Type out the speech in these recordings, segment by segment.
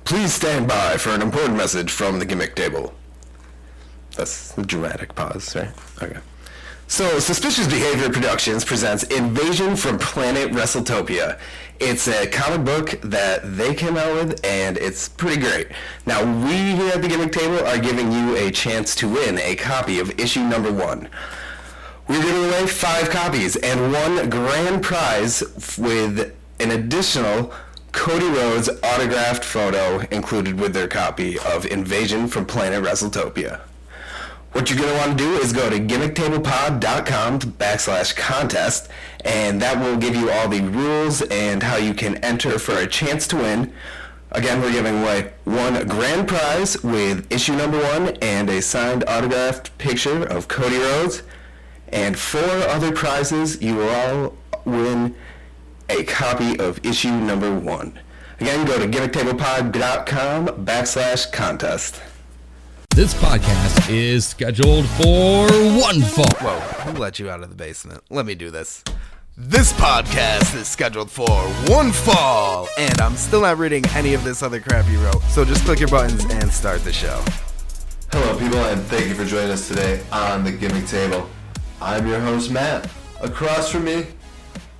Please stand by for an important message from the Gimmick Table. That's a dramatic pause, right? Okay. So, Suspicious Behavior Productions presents Invasion from Planet WrestleTopia. It's a comic book that they came out with, and it's pretty great. Now, we here at the Gimmick Table are giving you a chance to win a copy of issue number 1. We're giving away 5 copies and 1 grand prize with an additional Cody Rhodes autographed photo included with their copy of Invasion from Planet WrestleTopia. What you're going to want to do is go to gimmicktablepod.com/contest, and that will give you all the rules and how you can enter for a chance to win. Again, we're giving away 1 grand prize with issue number 1 and a signed autographed picture of Cody Rhodes. And 4 other prizes, you will all win a copy of issue number 1. Again, go to gimmicktablepod.com/contest. This podcast is scheduled for one fall. Whoa, who let you out of the basement? Let me do this. This podcast is scheduled for one fall, and I'm still not reading any of this other crap you wrote, so just click your buttons and start the show. Hello people, and thank you for joining us today on the Gimmick Table. I'm your host Matt. Across from me,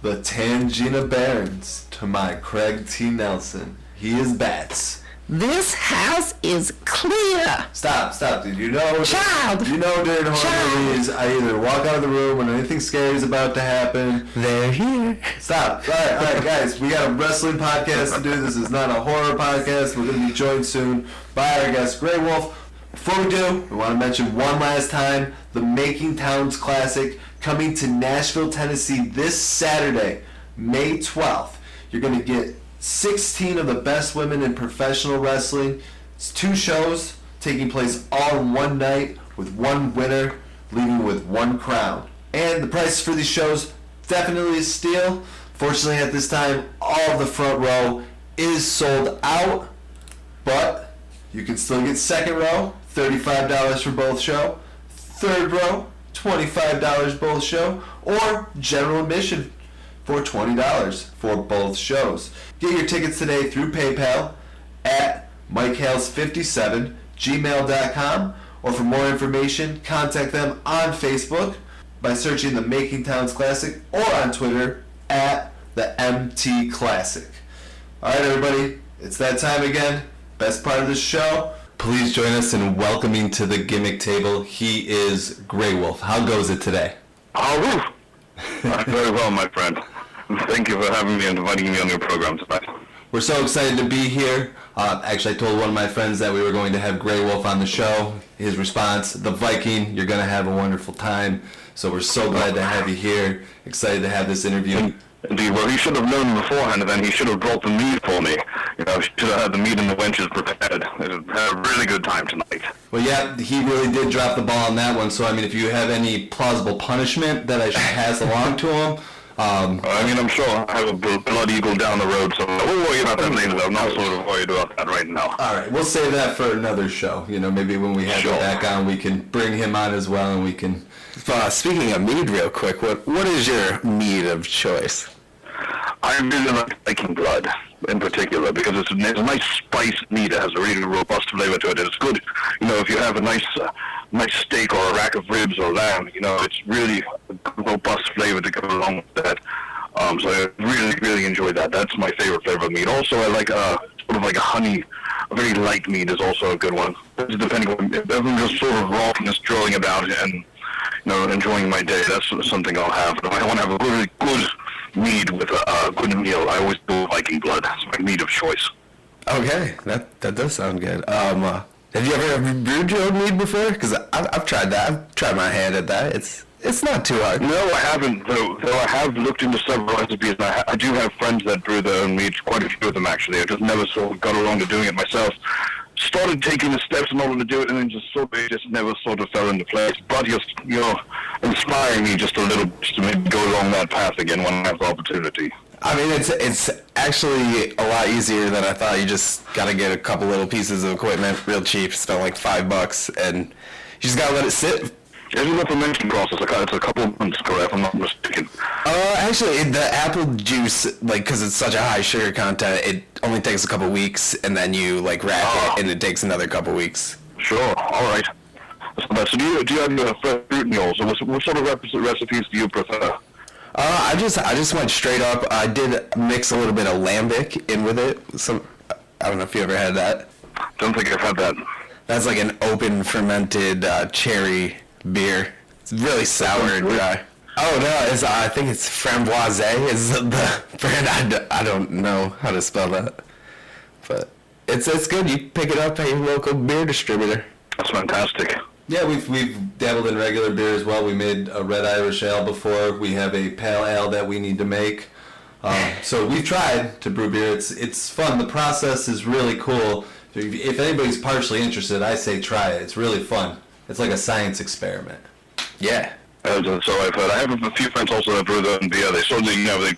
the Tangina Barons. To my Craig T. Nelson. He is Bats. This house is clear. Stop, dude. You know Child. during horror movies, I either walk out of the room when anything scary is about to happen. They're here. Stop. All right, guys. We got a wrestling podcast to do. This is not a horror podcast. We're going to be joined soon by our guest, Greywolf. Before we do, we want to mention one last time the Making Towns Classic coming to Nashville, Tennessee this Saturday, May 12th. You're going to get 16 of the best women in professional wrestling. It's 2 shows taking place all in one night with 1 winner leaving with 1 crown. And the prices for these shows definitely a steal. Fortunately at this time, all of the front row is sold out, but you can still get second row, $35 for both show, third row, $25 both show, or general admission for $20 for both shows. Get your tickets today through PayPal at mikehales57gmail.com, or for more information, contact them on Facebook by searching the Making Towns Classic, or on Twitter at the MT Classic. Alright everybody, it's that time again. Best part of the show. Please join us in welcoming to the Gimmick Table. He is Greywolf. How goes it today? Haruph. Very well, my friend. Thank you for having me and inviting me on your program tonight. We're so excited to be here. Actually, I told one of my friends that we were going to have Greywolf on the show. His response, the Viking, you're going to have a wonderful time. So we're so glad to have you here. Excited to have this interview. Indeed. Well, he should have known beforehand, and then he should have brought the mead for me. You know, he should have had the mead and the wenches prepared. I had a really good time tonight. Well, yeah, he really did drop the ball on that one. So, I mean, if you have any plausible punishment that I should pass along to him. I mean, I'm sure I have a blood eagle down the road, so we'll worry about that later. I'm not sort of worried about that right now. All right, we'll save that for another show. You know, maybe when we have him back on, we can bring him on as well, and we can... Speaking of mead real quick, what is your mead of choice? I really like Viking blood in particular because it's a nice spiced meat. It has a really robust flavor to it. It's good, you know, if you have a nice steak or a rack of ribs or lamb, you know, it's really a robust flavor to go along with that. So I really enjoy that. That's my favorite flavor of meat. Also, I like sort of like a very light meat is also a good one. Depending on if I'm just sort of raw and just strolling about and, you know, enjoying my day, that's something I'll have. But if I want to have a really good mead with a good meal, I always do Viking blood. It's my mead of choice. Okay, that does sound good. Have you ever brewed your own mead before? Because I've tried that. I've tried my hand at that. It's not too hard. No, I haven't, though I have looked into several recipes. I do have friends that brew their own mead, quite a few of them actually. I just never sort of got around to doing it myself. Started taking the steps in order to do it, and then just never sort of fell into place. But you're inspiring me just a little bit to maybe go along that path again when I have the opportunity. I mean, it's actually a lot easier than I thought. You just got to get a couple little pieces of equipment real cheap, spend like $5, and you just got to let it sit Isn't the fermenting process it's a couple of months, correct, if I'm not mistaken? Actually, the apple juice, because it's such a high sugar content, it only takes a couple weeks, and then you, rack it, and it takes another couple weeks. Sure, all right. So do you have fresh fruit meals, or what sort of recipes do you prefer? I just went straight up. I did mix a little bit of lambic in with it. I don't know if you ever had that. Don't think I've had that. That's like an open fermented cherry beer. It's really sour and dry. Oh no, I think it's Framboise is the brand. I don't know how to spell that, but it's good. You pick it up at your local beer distributor. That's fantastic. Yeah, we've dabbled in regular beer as well. We made a red Irish ale before. We have a pale ale that we need to make. So we've tried to brew beer. It's fun. The process is really cool. If anybody's partially interested, I say try it. It's really fun. It's like a science experiment. Yeah. So I've heard. I have a few friends also that brew their own beer. They they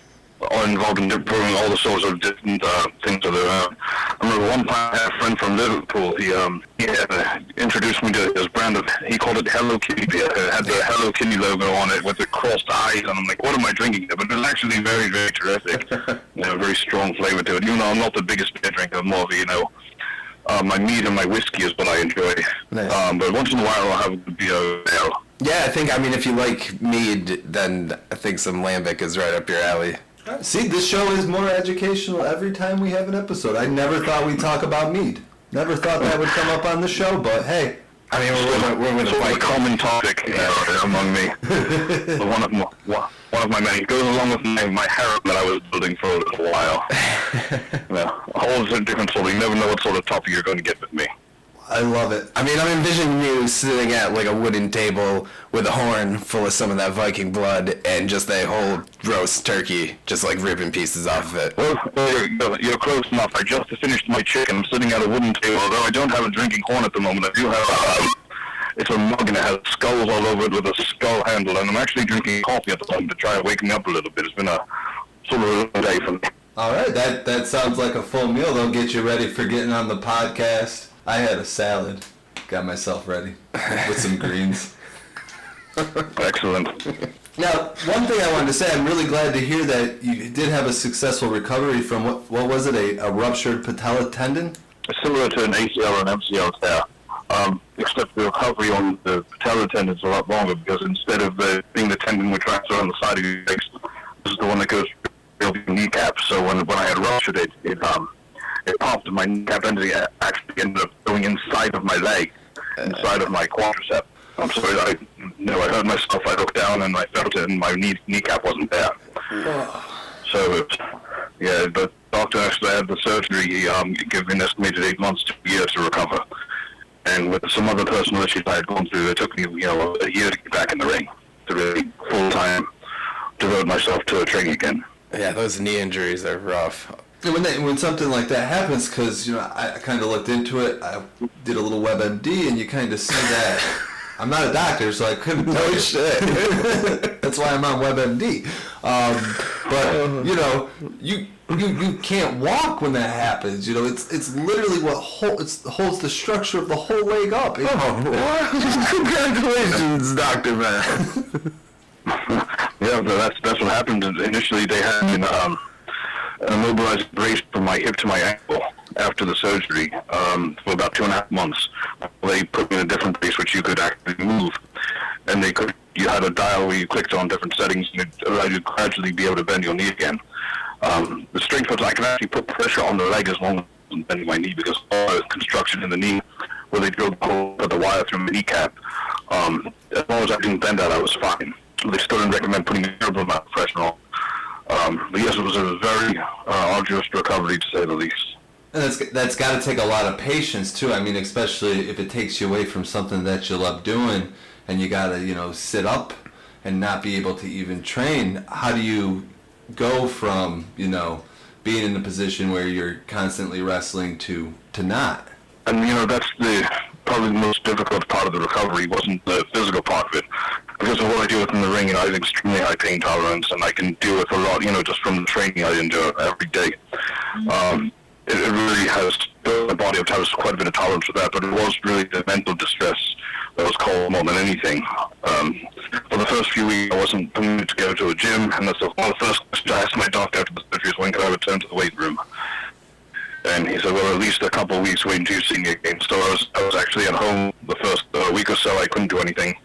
are involved in brewing all the sorts of different things that they're around. I remember one time I had a friend from Liverpool. He introduced me to his brand of, he called it Hello Kitty beer. It had the Hello Kitty logo on it with the crossed eyes, and I'm like, what am I drinking? But it was actually very, very terrific. Very strong flavor to it. Even though I'm not the biggest beer drinker, I'm more of my mead and my whiskey is what I enjoy. Nice. But once in a while I'll have a beer ale. Yeah, if you like mead, then I think some lambic is right up your alley. See, this show is more educational every time we have an episode. I never thought we'd talk about mead. Never thought that would come up on the show, but hey. I mean, we're with a common topic among me. One of my many. It goes along with my harem that I was building for a little while. A whole different sort of, you never know what sort of topic you're going to get with me. I love it. I mean, I'm envisioning you sitting at a wooden table with a horn full of some of that Viking blood and just a whole roast turkey, just ripping pieces off of it. Well, you're close enough. I just finished my chicken. I'm sitting at a wooden table. Although I don't have a drinking horn at the moment, I do have it's a mug and it has skulls all over it with a skull handle. And I'm actually drinking coffee at the moment to try and wake me up a little bit. It's been a sort of a day for me. All right, that sounds like a full meal. They'll get you ready for getting on the podcast. I had a salad. Got myself ready with some greens. Excellent. Now, one thing I wanted to say, I'm really glad to hear that you did have a successful recovery from, what was it, a ruptured patellar tendon? Similar to an ACL or an MCL tear, except the recovery on the patellar tendon is a lot longer because instead of being the tendon which wraps around the side of your legs, this is the one that goes through your kneecap. So when I had ruptured it popped, and my kneecap actually ended up going inside of my leg, inside of my quadricep. I'm sorry, I hurt myself. I looked down and I felt it, and my kneecap wasn't there. So, the doctor actually had the surgery. He gave me an estimated 8 months to a year to recover. And with some other personal issues I had gone through, it took me, a year to get back in the ring, to really full-time devote myself to training again. Yeah, those knee injuries are rough. When something like that happens, because I kind of looked into it, I did a little WebMD, and you kind of see that. I'm not a doctor, so I couldn't tell you shit. That's why I'm on WebMD. But you can't walk when that happens. It's literally what holds the structure of the whole leg up. Congratulations, Dr. Man. Yeah, that's what happened. Initially, they had an immobilized brace from my hip to my ankle after the surgery for about 2.5 months. They put me in a different brace which you could actually move, and you had a dial where you clicked on different settings and it allowed you to gradually be able to bend your knee again. The strength was I can actually put pressure on the leg as long as I wasn't bending my knee, because all the construction in the knee where they drilled the wire through my kneecap, as long as I didn't bend that, I was fine. They still didn't recommend putting a terrible amount of pressure on. But yes, it was a very arduous recovery, to say the least. And that's got to take a lot of patience too. I mean, especially if it takes you away from something that you love doing, and you got to sit up and not be able to even train. How do you go from being in a position where you're constantly wrestling to not? And that's probably the most difficult part of the recovery. Wasn't the physical part of it. Because of what I do within the ring, I have extremely high pain tolerance, and I can deal with a lot, just from the training I endure every day. It really has built my body up to have quite a bit of tolerance for that, but it was really the mental distress That was cold more than anything. For the first few weeks, I wasn't permitted to go to a gym, and that's one of the first questions I asked my doctor after the surgery is when could I return to the weight room. And he said, well, at least a couple of weeks waiting until you see me again. So I was actually at home the first week or so. I couldn't do anything.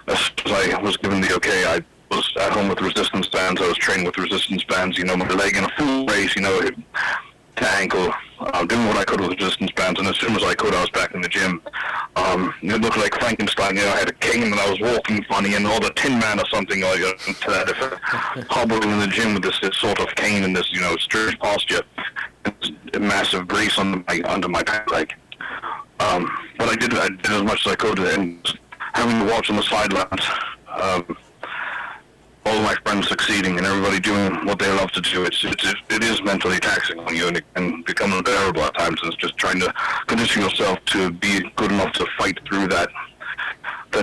As soon as I was given the okay, I was at home with resistance bands. I was training with resistance bands, my leg in a full race, to ankle, doing what I could with resistance bands, and as soon as I could, I was back in the gym. It looked like Frankenstein, I had a cane, and I was walking funny, and all the Tin Man or something like to that effect, hobbling in the gym with this sort of cane and this, strange posture, a massive brace under my pant leg. But I did as much as I could, and having to watch on the sidelines, all of my friends succeeding and everybody doing what they love to do, it is mentally taxing on you, and it can become unbearable at times. It's just trying to condition yourself to be good enough to fight through that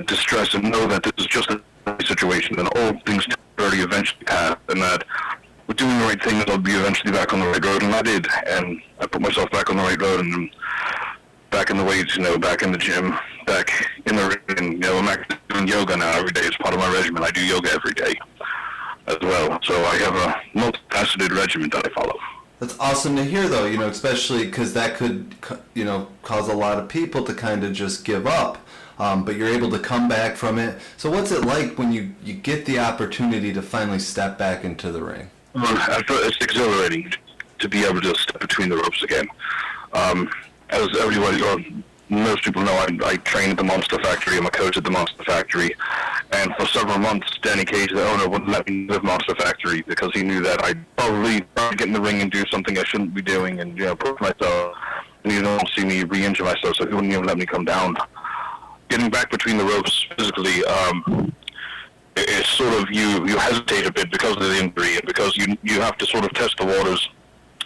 distress and know that this is just a situation and all things temporarily eventually pass, and that with doing the right thing, I'll be eventually back on the right road, and I did, and I put myself back on the right road, and back in the weights, back in the gym, back in the ring, I'm actually doing yoga now every day. It's part of my regimen. I do yoga every day as well. So I have a multifaceted regimen that I follow. That's awesome to hear, though, especially because that could, cause a lot of people to kind of just give up. But you're able to come back from it. So what's it like when you get the opportunity to finally step back into the ring? It's exhilarating to be able to step between the ropes again. As everybody, or most people know, I train at the Monster Factory. I'm a coach at the Monster Factory. And for several months, Danny Cage, the owner, wouldn't let me live Monster Factory because he knew that I'd probably get in the ring and do something I shouldn't be doing and, push myself. And he didn't want to see me re-injure myself, so he wouldn't even let me come down. Getting back between the ropes physically, it's sort of, you hesitate a bit because of the injury and because you have to sort of test the waters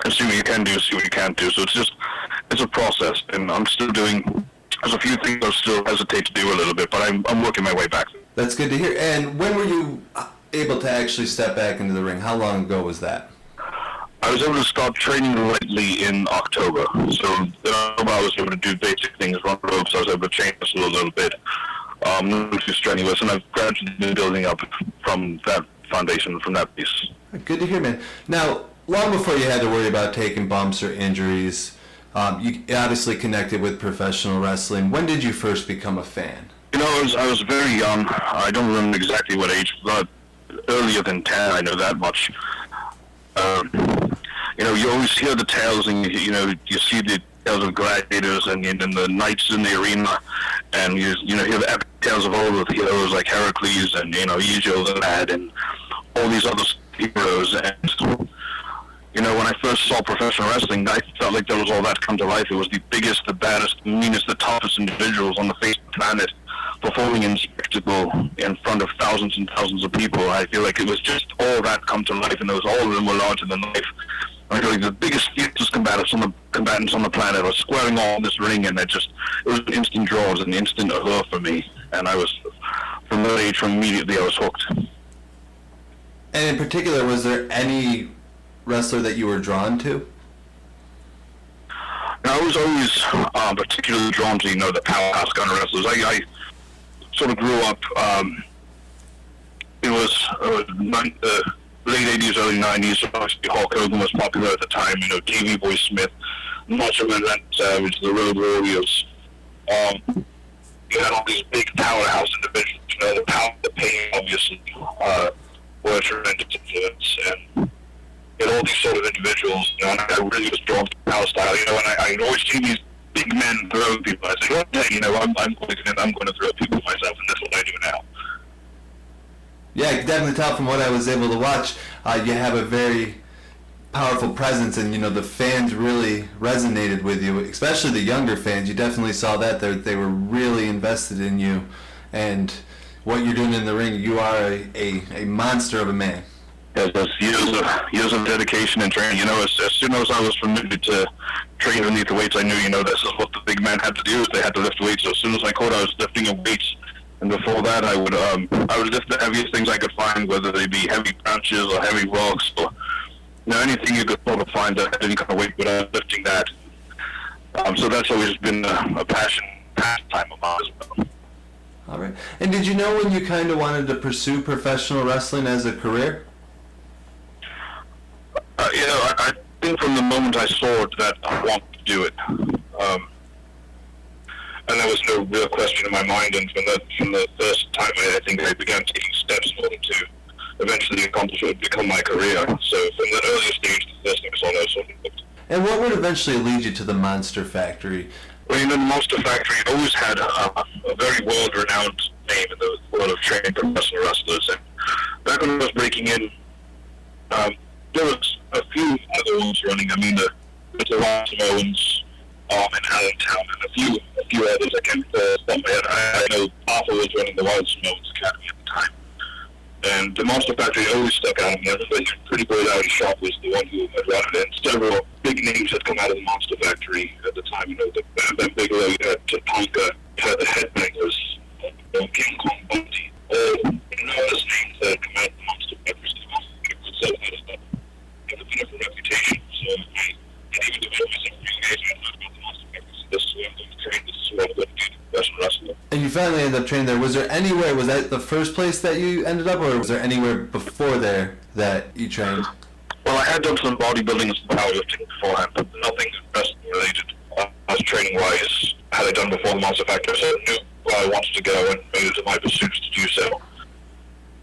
and see what you can do, see what you can't do. So it's a process, and I'm still doing, there's a few things I still hesitate to do a little bit, but I'm working my way back. That's good to hear. And when were you able to actually step back into the ring? How long ago was that? I was able to start training lightly in October. So I was able to do basic things, run ropes. I was able to change this a little bit. Not too strenuous, and I've gradually been building up from that foundation, from that piece. Good to hear, man. Now, long before you had to worry about taking bumps or injuries, you obviously connected with professional wrestling. When did you first become a fan? I was very young. I don't remember exactly what age, but earlier than 10, I know that much. You always hear the tales, and you see the tales of gladiators and the knights in the arena, and you hear the epic tales of all the heroes like Heracles and Aegis the lad and all these other heroes. And when I first saw professional wrestling, I felt like there was all that come to life. It was the biggest, the baddest, the meanest, the toughest individuals on the face of the planet performing in spectacle in front of thousands and thousands of people. I feel like it was just all that come to life, and all of them were larger than life. I feel like the biggest, fiercest combatants on the planet were squaring all in this ring, and it was an instant draw, it was an instant allure for me. And I was, from that age, immediately I was hooked. And in particular, was there any wrestler that you were drawn to? I was always particularly drawn to, the powerhouse kind of wrestlers. I sort of grew up, it was late 80s, early 90s, so obviously Hulk Hogan was popular at the time, Davey Boy Smith, Macho Man Randy Savage, the Road Warriors. You had all these big powerhouse individuals, the power, the pain, obviously, were a tremendous influence, and you had all these sort of individuals, and I really was drawn to power style, and I always see these big men throw people. I say, one day, I'm going to throw people myself, and that's what I do now. Yeah, I can definitely tell from what I was able to watch. You have a very powerful presence, and the fans really resonated with you, especially the younger fans. You definitely saw that they were really invested in you, and what you're doing in the ring. You are a monster of a man. Yes, that's years of dedication and training. As soon as I was permitted to train beneath the weights, I knew, this is what the big men had to do. Is they had to lift weights. So as soon as I could, I was lifting weights. And before that, I would lift the heaviest things I could find, whether they be heavy branches or heavy rocks or anything you could sort of find that had any kind of weight, but I was lifting that. So that's always been a pastime of mine as well. All right. And did you know when you kind of wanted to pursue professional wrestling as a career? I think from the moment I saw it that I wanted to do it. And there was no real question in my mind, and from the first time I think I began taking steps in order to eventually accomplish what would become my career. So from that earlier stage, the first thing I saw, I sort of looked. And what would eventually lead you to the Monster Factory? Well, the Monster Factory always had a very world-renowned name in the world of training professional wrestlers. And back when I was breaking in, there was a few other ones running. I mean, the Haruph Owens, and Allentown, and a few others. I can't remember. I know Arthur was running the Wild Owens Academy at the time. And the Monster Factory always stuck out. I remember Pretty Boy Larry Sharp was the one who had run it, and several big names had come out of the Monster Factory at the time. The Bam Bam Bigelow, you had Tatanka, you had the Headbangers, King Kong Bundy, all enormous names that had come out of the Monster Factory. So the Monster Factory itself had a bit of a reputation. So I even developed myself from a young age. I thought about the Monster Factory. So this is where I'm going to train. This is where I'm going to do professional wrestling. And you finally ended up training there. Was there anywhere, was that the first place that you ended up, or was there anywhere before there that you trained? Well, I had done some bodybuilding and some powerlifting beforehand, but nothing wrestling related. As training-wise, had I done before the Monster Factory, so I knew where I wanted to go and made it my pursuit to do so.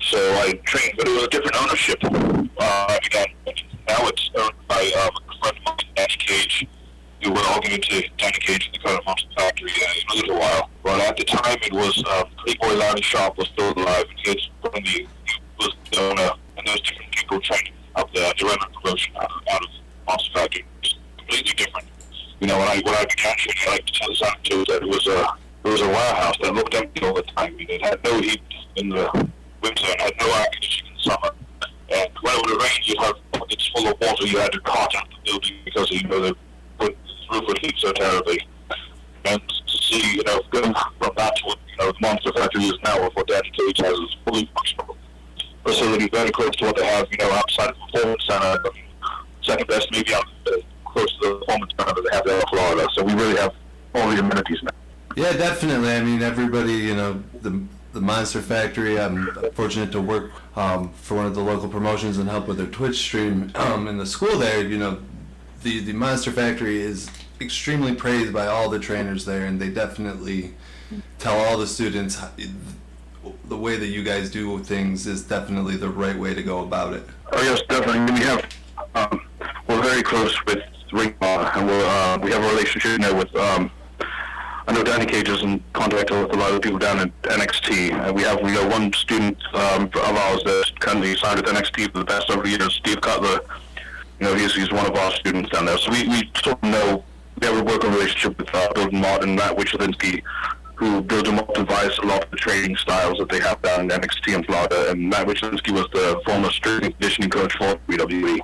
So I trained, but it was a different ownership. Now it's owned by a friend of mine, Danny Cage, who will argue to Danny Cage in the current Monster Factory in a little while. But at the time, it was Pretty Boy Larry Sharp was still alive, and he was the owner, and those different people trained up there. They ran a promotion out of Monster Factory. It was completely different. When I began training, I like to tell this anecdote that it was a warehouse that looked empty all the time. It had no heat in the winter and had no air conditioning in the summer. And when it would rain, you'd have buckets full of water. You had to cart out the building because the roof would heat so terribly. And to see, going from that to what the Monster Factory is now, with what Danny Cage has, is fully functional facility, very close to what they have, outside of the Performance Center. Second best, maybe out close to the Performance Center that they have there in Florida. So we really have all the amenities now. Yeah, definitely. I mean, everybody, the Monster Factory, I'm fortunate to work for one of the local promotions and help with their Twitch stream in the school there. The Monster Factory is extremely praised by all the trainers there, and they definitely tell all the students the way that you guys do things is definitely the right way to go about it. Oh yes, definitely. We have we're very close with Ring and we have a relationship now with I know Danny Cage is in contact with a lot of the people down at NXT, and we got one student of ours that's currently signed with NXT for the past several years, Steve Cutler. He's one of our students down there. So we sort of know, we have a working relationship with Bill Martin and Matt Wichelinsky, who built and advised a lot of the training styles that they have down in NXT in Florida. And Matt Wichelinsky was the former strength and conditioning coach for WWE.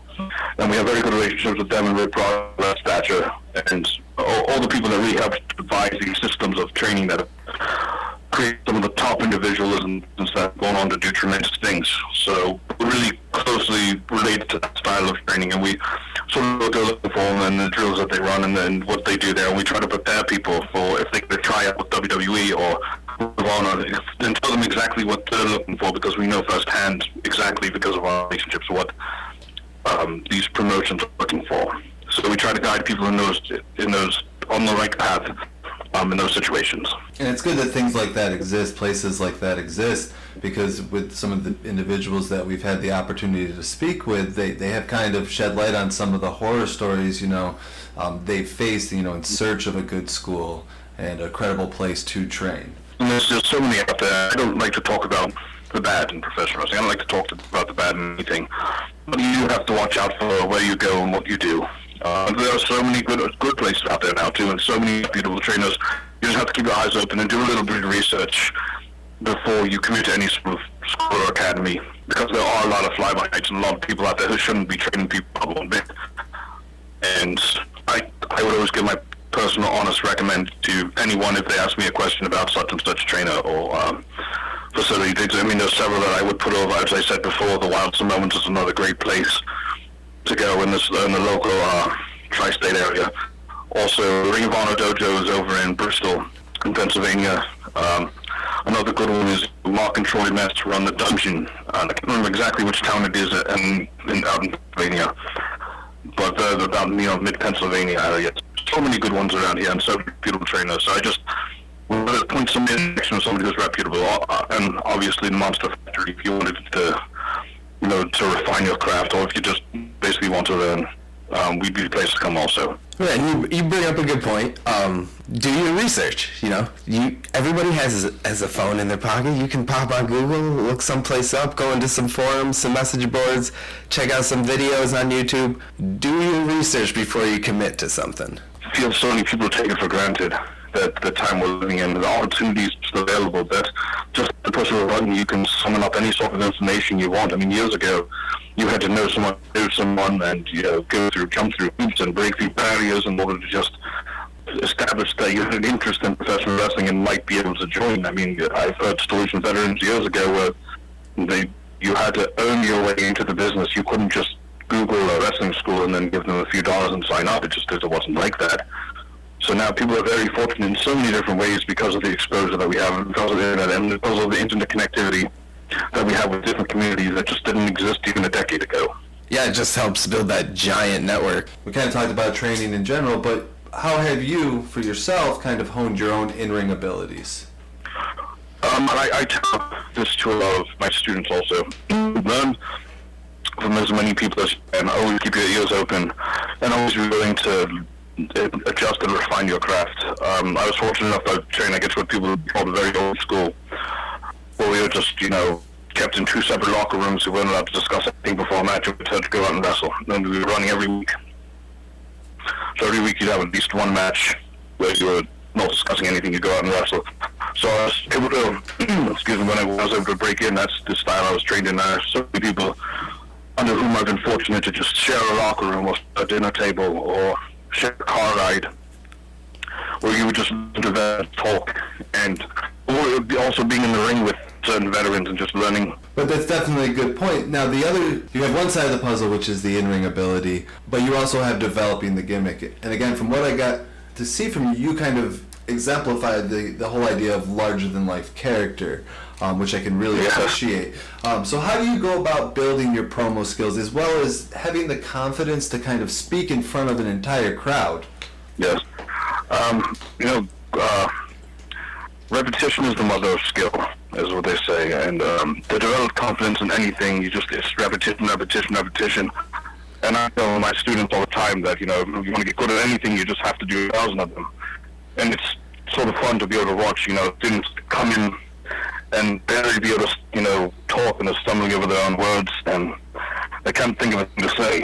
And we have very good relationships with them and Rick Ross, Thatcher, and all the people that really help devise these systems of training that create some of the top individuals and stuff going on to do tremendous things. So we're really closely related to that style of training, and we sort of go looking for them and the drills that they run and then what they do there. And we try to prepare people for if they could try out with WWE or move on and tell them exactly what they're looking for, because we know firsthand exactly because of our relationships what these promotions are looking for. So we try to guide people in those on the right path in those situations. And it's good that things like that exist, places like that exist, because with some of the individuals that we've had the opportunity to speak with, they have kind of shed light on some of the horror stories, they've faced, in search of a good school and a credible place to train. And there's just so many out there. I don't like to talk about the bad in professional wrestling. I don't like to talk about the bad in anything. But you do have to watch out for where you go and what you do. There are so many good places out there now too, and so many beautiful trainers. You just have to keep your eyes open and do a little bit of research before you commit to any sort of school or academy, because there are a lot of fly-by-nights and a lot of people out there who shouldn't be training people one bit. And I would always give my personal, honest recommend to anyone if they ask me a question about such and such trainer or facility. There's several that I would put over. As I said before, the Wild Moments is another great place to go in the local tri-state area. Also, Ring of Honor Dojo is over in Bristol, in Pennsylvania. Another good one is Mark and Troy Mess run the dungeon. I can't remember exactly which town it is out in Pennsylvania, but they're about mid-Pennsylvania area. So many good ones around here, and so many beautiful trainers. So I just wanted to point some in with somebody who's reputable, and obviously the Monster Factory if you wanted to, to refine your craft, or if you just basically want to learn, we'd be the place to come also. Right, and you bring up a good point. Do your research. Everybody has a phone in their pocket. You can pop on Google, look someplace up, go into some forums, some message boards, check out some videos on YouTube. Do your research before you commit to something. I feel so many people take it for granted that the time we're living in, the opportunities available, that just the person who's running, you can summon up any sort of information you want. I mean, years ago, you had to know someone, and jump through hoops and break through barriers in order to just establish that you had an interest in professional wrestling and might be able to join. I mean, I've heard stories from veterans years ago where you had to earn your way into the business. You couldn't just Google a wrestling school and then give them a few dollars and sign up. It wasn't like that. So now people are very fortunate in so many different ways because of the exposure that we have, and because of the internet, and because of the internet connectivity that we have with different communities that just didn't exist even a decade ago. Yeah, it just helps build that giant network. We kind of talked about training in general, but how have you, for yourself, kind of honed your own in-ring abilities? I tell this to a lot of my students also. Learn from as many people as you can. Always keep your ears open, and always be willing to adjust and refine your craft. I was fortunate enough to train, I guess, with people from the very old school, where we were just, kept in two separate locker rooms. We weren't allowed to discuss anything before a match. We had to go out and wrestle. And we were running every week. So every week you'd have at least one match where you were not discussing anything. You'd go out and wrestle. So I was able to, excuse me, when I was able to break in, that's the style I was trained in. So many people under whom I've been fortunate to just share a locker room or a dinner table or share a car ride, where you would just talk, and or also being in the ring with certain veterans and just learning. But that's definitely a good point. Now you have one side of the puzzle, which is the in-ring ability, but you also have developing the gimmick. And again, from what I got to see from you, you kind of exemplified the whole idea of larger-than-life character, which I can really appreciate. So how do you go about building your promo skills, as well as having the confidence to kind of speak in front of an entire crowd? Yes. Repetition is the mother of skill, is what they say. And to develop confidence in anything, it's repetition. And I tell my students all the time that, if you want to get good at anything, you just have to do 1,000 of them. And it's sort of fun to be able to watch, students come in and barely be able to, talk, and they're stumbling over their own words, and they can't think of anything to say.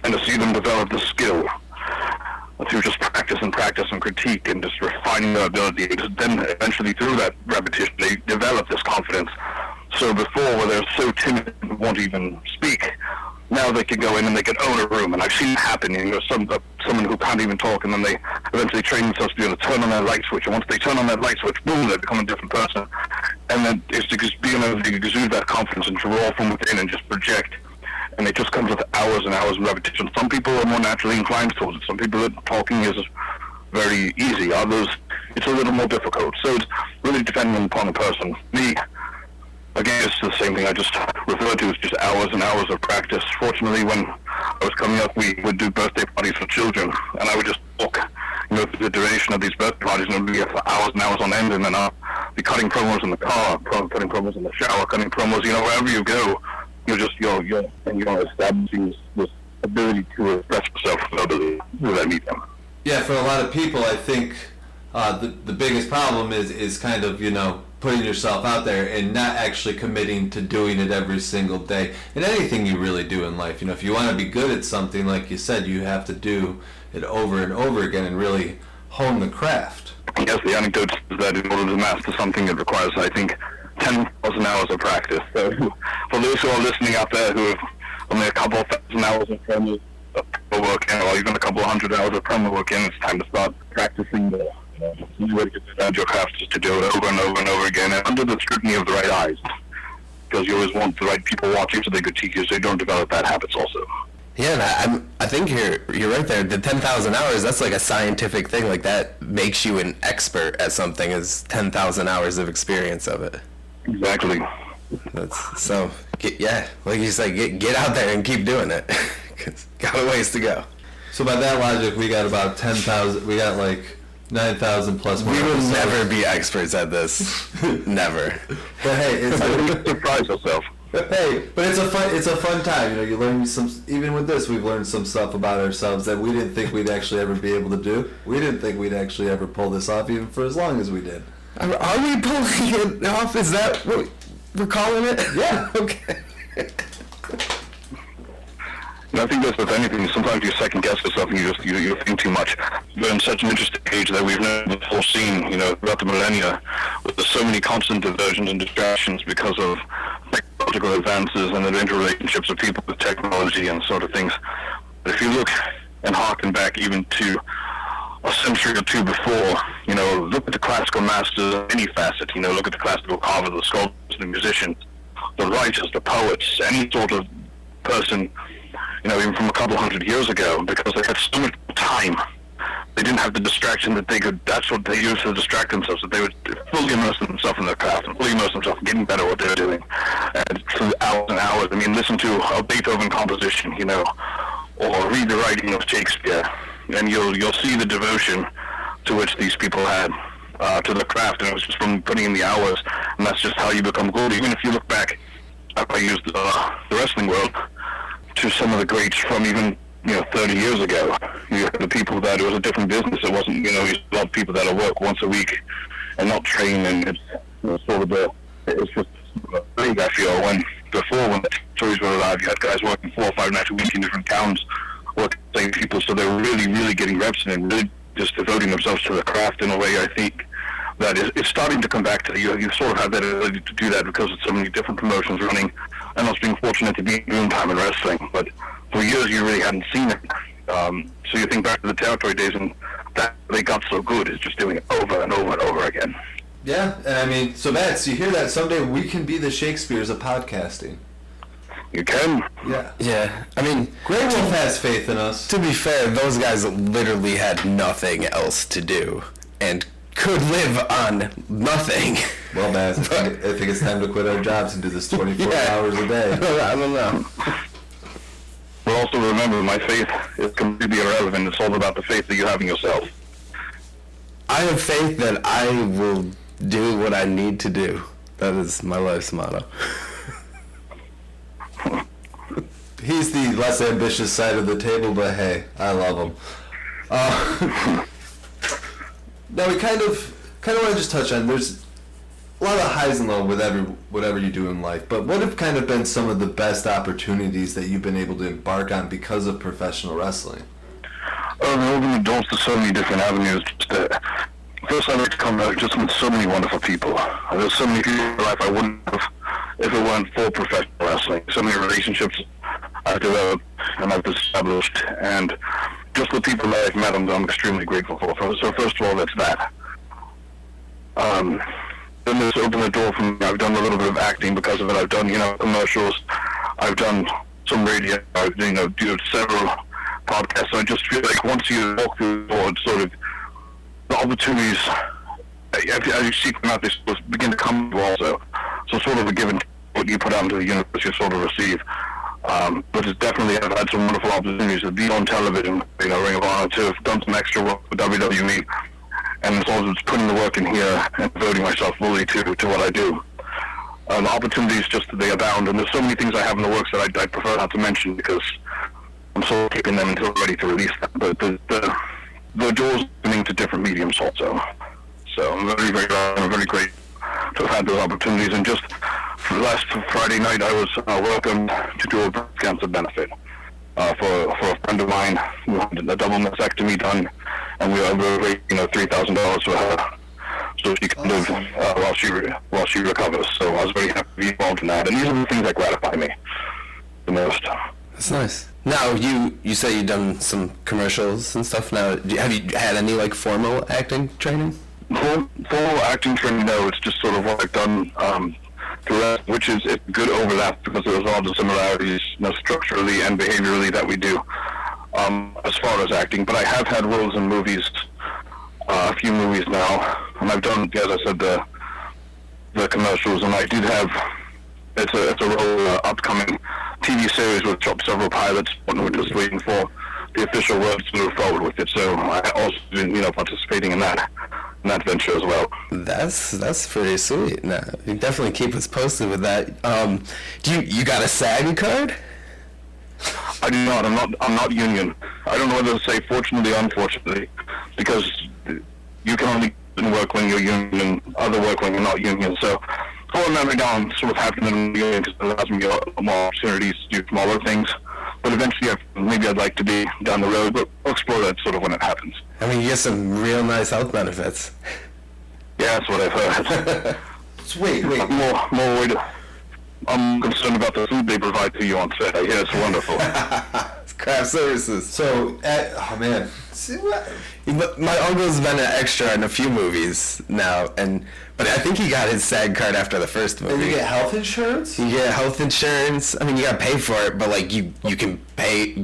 And to see them develop the skill through just practice and critique and just refining their ability, then eventually through that repetition, they develop this confidence. So before, where they're so timid and won't even speak, now they can go in and they can own a room. And I've seen it happen. Someone who can't even talk, and then they eventually train themselves to be able to turn on that light switch. And once they turn on that light switch, boom, they become a different person. And then it's just being able to exude that confidence and draw from within and just project. And it just comes with hours and hours of repetition. Some people are more naturally inclined towards it. Some people, talking is very easy. Others, it's a little more difficult. So it's really depending upon the person. Me, again, it's the same thing I just referred to as just hours and hours of practice. Fortunately, when I was coming up, we would do birthday parties for children, and I would just walk, through the duration of these birthday parties, and it would be for hours and hours on end, and then I'll be cutting promos in the car, cutting promos in the shower, cutting promos, wherever you go, you're establishing this ability to express yourself verbally through that medium. Yeah, for a lot of people, I think the biggest problem is kind of, putting yourself out there and not actually committing to doing it every single day. And anything you really do in life, if you want to be good at something, like you said, you have to do it over and over again and really hone the craft. Yes, the anecdote is that in order to master something, it requires, I think, 10,000 hours of practice. So for those who are listening out there who have only a couple of thousand hours of promo work in, or even a couple of hundred hours of promo work in, it's time to start practicing the way to get your craft is to do it over and over and over again, and under the scrutiny of the right eyes, because you always want the right people watching so they critique you, so you don't develop bad habits also. Yeah, and I think you're right there. The 10,000 hours, that's like a scientific thing. Like that makes you an expert at something is 10,000 hours of experience of it. Exactly. Like you said, get out there and keep doing it. 'Cause got a ways to go. So by that logic, we got about 10,000. We got like 9,000 plus more. We will episodes. never be experts at this. Never. But hey, it's Surprise yourself. hey, but it's a fun time. You know, you learn some. Even with this, we've learned some stuff about ourselves that we didn't think we'd actually ever be able to do. We didn't think we'd actually ever pull this off, even for as long as we did. Are we pulling it off? Is that what we're calling it? Yeah. Okay. And I think that's with anything. Sometimes you second guess yourself and you think too much. We're in such an interesting age that we've never before seen, throughout the millennia, with there's so many constant diversions and distractions because of technological advances and the interrelationships of people with technology and sort of things. But if you look and harken back even to a century or two before, look at the classical masters of any facet, look at the classical carvers, the sculptors, the musicians, the writers, the poets, any sort of person, even from a couple hundred years ago, because they had so much time. They didn't have the distraction that's what they used to distract themselves, that they would fully immerse themselves in their craft and fully immerse themselves in getting better at what they were doing. And through hours and hours, listen to a Beethoven composition, or read the writing of Shakespeare, and you'll see the devotion to which these people had to the craft, and it was just from putting in the hours, and that's just how you become good. Even if you look back, I used the wrestling world, to some of the greats from even 30 years ago. You had the people that it was a different business. It wasn't you had a lot of people that'll work once a week and not train, and it's sort of it's just big. I feel when the territories were alive, you had guys working 4 or 5 nights a week in different towns, working with the same people, so they were really, really getting reps in and really just devoting themselves to the craft in a way. I think that it's starting to come back to you. You sort of have that ability to do that because of so many different promotions running, and us being fortunate to be doing time in wrestling. But for years, you really hadn't seen it. So you think back to the territory days, and that they got so good is just doing it over and over and over again. Yeah, and so Matt, you hear that? Someday we can be the Shakespeares of podcasting. You can. Yeah. Yeah. Greywolf has faith in us. To be fair, those guys literally had nothing else to do and could live on nothing. Well, Matt, I think it's time to quit our jobs and do this 24 hours a day. I don't know. But also remember, my faith is completely irrelevant. It's all about the faith that you have in yourself. I have faith that I will do what I need to do. That is my life's motto. He's the less ambitious side of the table, but hey, I love him. Now we kind of want to just touch on, there's a lot of highs and lows with whatever you do in life, but what have kind of been some of the best opportunities that you've been able to embark on because of professional wrestling? It opened the doors to so many different avenues. First, I'd like to come out just with so many wonderful people. There's so many people in my life I wouldn't have if it weren't for professional wrestling. So many relationships I've developed and I've established, and just the people that I've met, I'm extremely grateful for. So first of all, that's that. Then this opened the door for me. I've done a little bit of acting because of it. I've done, commercials. I've done some radio. I've, do several podcasts. So I just feel like once you walk through the door, it's sort of the opportunities, as you seek them out, they sort of begin to come to you also. So sort of a given what you put out into the universe, you sort of receive. But it's definitely, I've had some wonderful opportunities to be on television, Ring of Honor, to have done some extra work with WWE, and it's also just putting the work in here and devoting myself fully to what I do. The opportunities just, they abound, and there's so many things I have in the works that I prefer not to mention because I'm sort of keeping them until ready to release them. But the doors opening to different mediums also. So I'm very, very glad and very grateful to have had those opportunities. And just last Friday night, I was welcomed to do a breast cancer benefit for a friend of mine who had a double mastectomy done, and we were raising $3,000 for her, so she can live while she recovers. So I was very happy to be involved in that, and these are the things that gratify me the most. That's nice. Now, you say you've done some commercials and stuff. Now, have you had any formal acting training? Full acting training, no. It's just sort of what I've done which is a good overlap because there's all the similarities, structurally and behaviorally that we do as far as acting. But I have had roles in movies, a few movies now, and I've done, as I said, the commercials, and I did have, it's a role upcoming TV series with several pilots, and we're just waiting for the official word to move forward with it. So I also been, participating in that venture as well. That's pretty sweet. No, you definitely keep us posted with that. You got a SAG card? I do not. I'm not union. I don't know whether to say fortunately or unfortunately, because you can only work when you're union and other work when you're not union. So ordinarily now I'm sort of happy in the union because it allows me more opportunities to do smaller things. But eventually, maybe I'd like to be down the road, but we'll explore that sort of when it happens. I mean, you get some real nice health benefits. Yeah, that's what I've heard. Wait. I'm more worried. I'm concerned about the food they provide to you on set. I hear it's wonderful. It's craft services. So, oh man. See what? But my uncle's been an extra in a few movies now, but I think he got his SAG card after the first movie. And you get health insurance? You get health insurance. I mean, you gotta pay for it, but like you can pay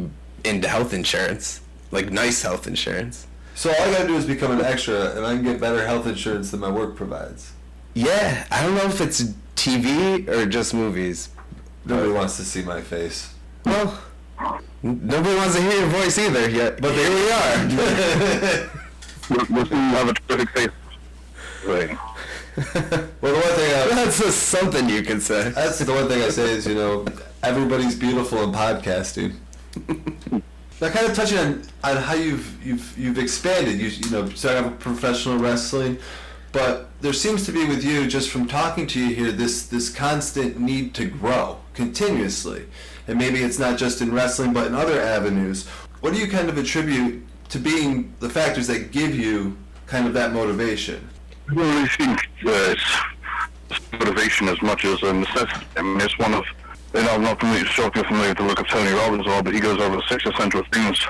into health insurance, like nice health insurance. So all I gotta do is become an extra, and I can get better health insurance than my work provides. Yeah, I don't know if it's TV or just movies. Nobody wants to see my face. Well, nobody wants to hear your voice either yet, but here we are. We'll see you have a terrific face. Right. Well, the one thing that's just something you can say. That's the one thing I say is, everybody's beautiful in podcasting. Now, kind of touching on how you've expanded. You started out with professional wrestling, but there seems to be with you, just from talking to you here, this constant need to grow continuously. And maybe it's not just in wrestling, but in other avenues. What do you kind of attribute to being the factors that give you kind of that motivation? I don't really think it's motivation as much as a necessity. I mean, it's one of, I'm not sure if you're familiar with the work of Tony Robbins, but he goes over the 6 essential things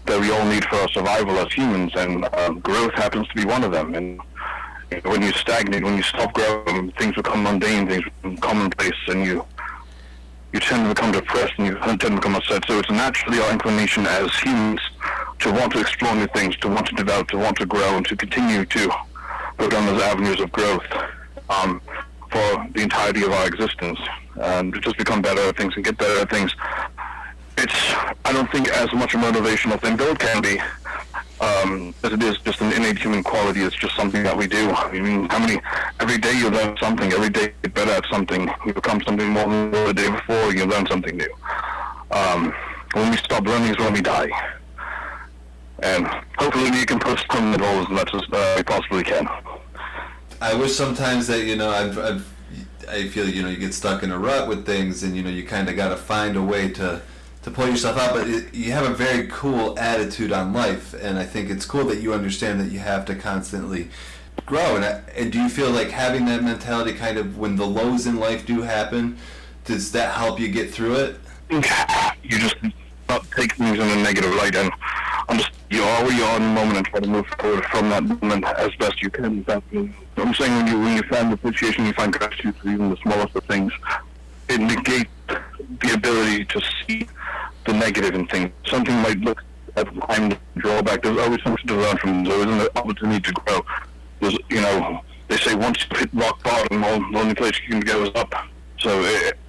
that we all need for our survival as humans, and growth happens to be one of them. And when you stagnate, when you stop growing, things become mundane, things become commonplace, and you tend to become depressed and you tend to become upset. So it's naturally our inclination as humans to want to explore new things, to want to develop, to want to grow, and to continue to go down those avenues of growth for the entirety of our existence, and to just become better at things and get better at things. It's, I don't think, as much a motivational thing, though it can be, as it is just an innate human quality. It's just something that we do. I mean, every day you learn something, every day you get better at something, you become something more than the day before, you learn something new. When we stop learning is when we die. And hopefully we can push some goals as much as we possibly can. I wish sometimes that, I feel, you get stuck in a rut with things, and, you kind of got to find a way to pull yourself out, but you have a very cool attitude on life, and I think it's cool that you understand that you have to constantly grow. And do you feel like having that mentality kind of when the lows in life do happen, does that help you get through it? You just not take things in a negative light, and you are where you are in the moment and try to move forward from that moment as best you can. I'm saying when you find appreciation, you find gratitude for even the smallest of things, it negates the ability to see the negative in things. Something might look at the time drawback. There's always something to learn from. There's always an opportunity to grow. There's, they say once you hit rock bottom, the only place you can go is up. So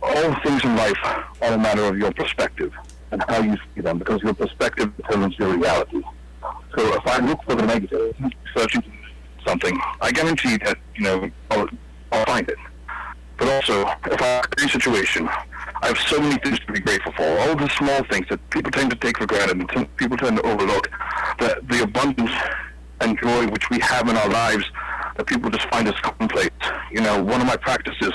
all things in life are a matter of your perspective and how you see them, because your perspective determines your reality. So if I look for the negative, searching something, I guarantee that, I'll find it. But also, if I'm in a situation, I have so many things to be grateful for. All the small things that people tend to take for granted and people tend to overlook, the abundance and joy which we have in our lives that people just find as commonplace. One of my practices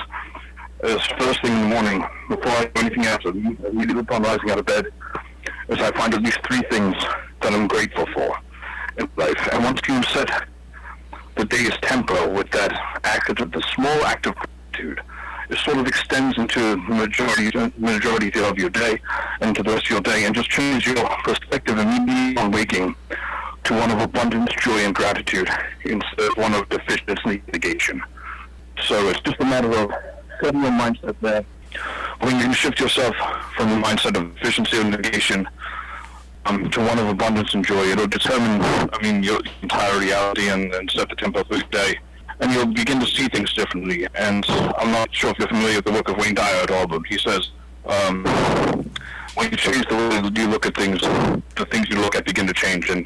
is first thing in the morning, before I do anything else, immediately upon rising out of bed, is I find at least 3 things that I'm grateful for in life. And once you set the day's tempo with that the small act of gratitude, it sort of extends into the majority of your day, and to the rest of your day, and just changes your perspective immediately on waking to one of abundance, joy, and gratitude instead of one of deficiency negation. So it's just a matter of setting your mindset there. When you can shift yourself from the mindset of efficiency and negation to one of abundance and joy, it'll determine, your entire reality and set the tempo for your day. And you'll begin to see things differently. And I'm not sure if you're familiar with the work of Wayne Dyer at all, but he says, when you change the way you look at things, the things you look at begin to change. And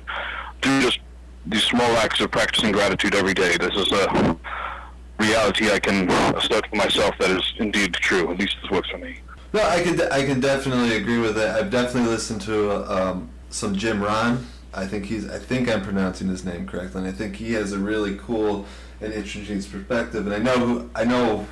through just these small acts of practicing gratitude every day, this is a reality I can assert for myself that is indeed true. At least this works for me. No, I can definitely agree with it. I've definitely listened to some Jim Rohn. I think I'm pronouncing his name correctly, and I think he has a really cool and interesting perspective. And I know